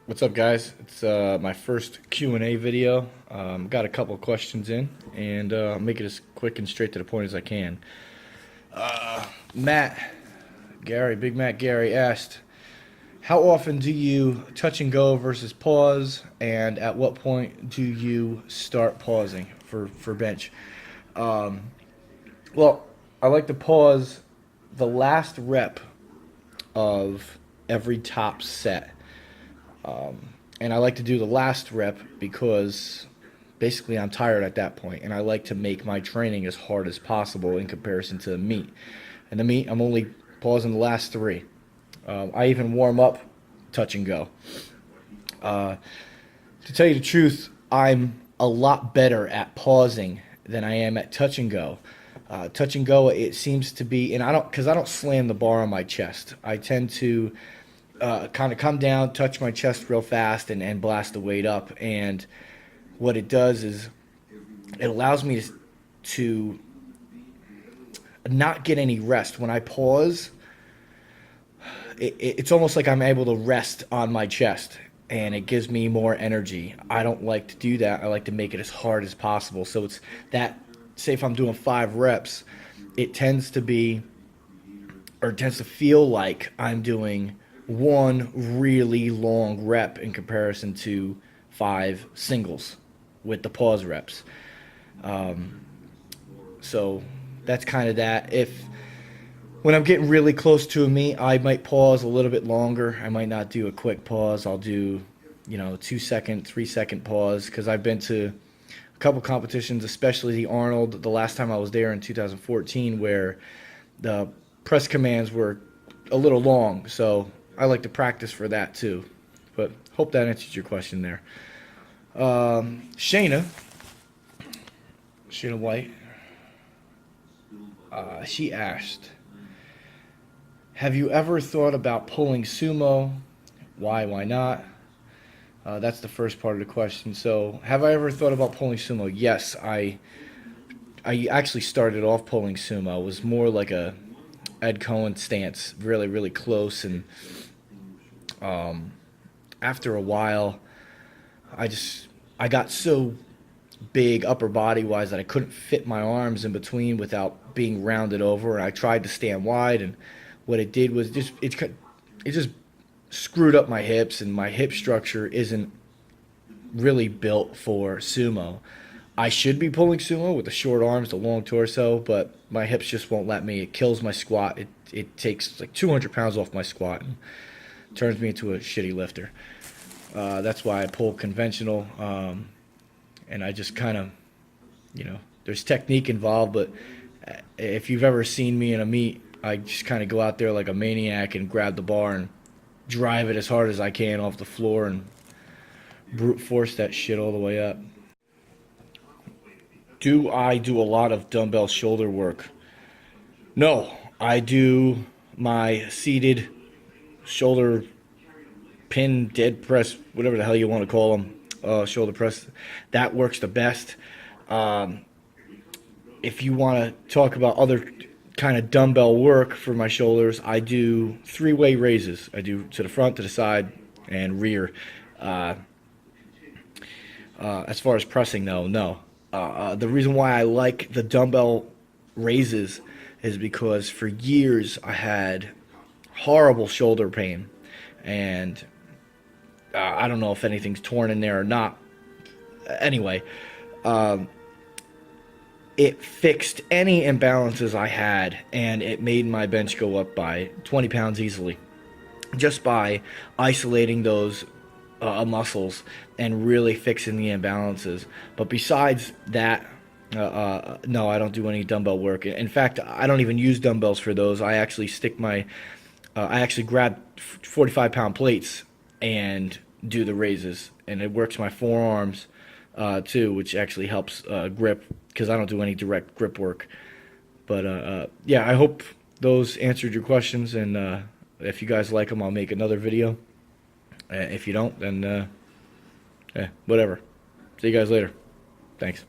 What's up, guys? It's my first Q&A video. Got a couple of questions in, and I'll make it as quick and straight to the point as I can. Matt Gary, Big Matt Gary asked, how often do you touch and go versus pause, and at what point do you start pausing for bench? Well, I like to pause the last rep of every top set. And I like to do the last rep because basically I'm tired at that point, and I like to make my training as hard as possible in comparison to the meet. And the meet, I'm only pausing the last three. I even warm up, touch and go. To tell you the truth, I'm a lot better at pausing than I am at touch and go. Touch and go, it seems to be, and because I don't slam the bar on my chest. I tend to kind of come down, touch my chest real fast, and blast the weight up. And what it does is it allows me to not get any rest. When I pause, it's almost like I'm able to rest on my chest, and it gives me more energy. I don't like to do that. I like to make it as hard as possible. So it's that, say if I'm doing 5 reps, it tends to be, or it tends to feel like I'm doing one really long rep in comparison to 5 singles with the pause reps. So that's kind of that. When I'm getting really close to a meet, I might pause a little bit longer. I might not do a quick pause. I'll do, 2-second, 3-second pause, because I've been to a couple competitions, especially the Arnold, the last time I was there in 2014, where the press commands were a little long. So I like to practice for that too. But hope that answers your question there. Shayna White, she asked, have you ever thought about pulling sumo? Why not? That's the first part of the question. So, have I ever thought about pulling sumo? Yes, I actually started off pulling sumo. It was more like a Ed Cohen stance, really, really close. And after a while, I got so big upper body wise that I couldn't fit my arms in between without being rounded over. And I tried to stand wide, and what it did was it just screwed up my hips, and my hip structure isn't really built for sumo. I should be pulling sumo with the short arms, the long torso, but my hips just won't let me. It kills my squat. It takes like 200 pounds off my squat and turns me into a shitty lifter. That's why I pull conventional, and I just kind of, there's technique involved, but if you've ever seen me in a meet, I just kind of go out there like a maniac and grab the bar and drive it as hard as I can off the floor and brute force that shit all the way up. Do I do a lot of dumbbell shoulder work? No, I do my seated shoulder pin, dead press, whatever the hell you want to call them, shoulder press. That works the best. If you want to talk about other kind of dumbbell work for my shoulders, I do 3-way raises. I do to the front, to the side, and rear. As far as pressing, though, no. The reason why I like the dumbbell raises is because for years I had horrible shoulder pain, and I don't know if anything's torn in there or not. Anyway, it fixed any imbalances I had, and it made my bench go up by 20 pounds easily, just by isolating those muscles and really fixing the imbalances. But besides that, no, I don't do any dumbbell work. In fact, I don't even use dumbbells for those. I actually I actually grab 45-pound plates and do the raises, and it works my forearms too, which actually helps grip, because I don't do any direct grip work. But yeah, I hope those answered your questions, and if you guys like them, I'll make another video. If you don't, then whatever. See you guys later. Thanks.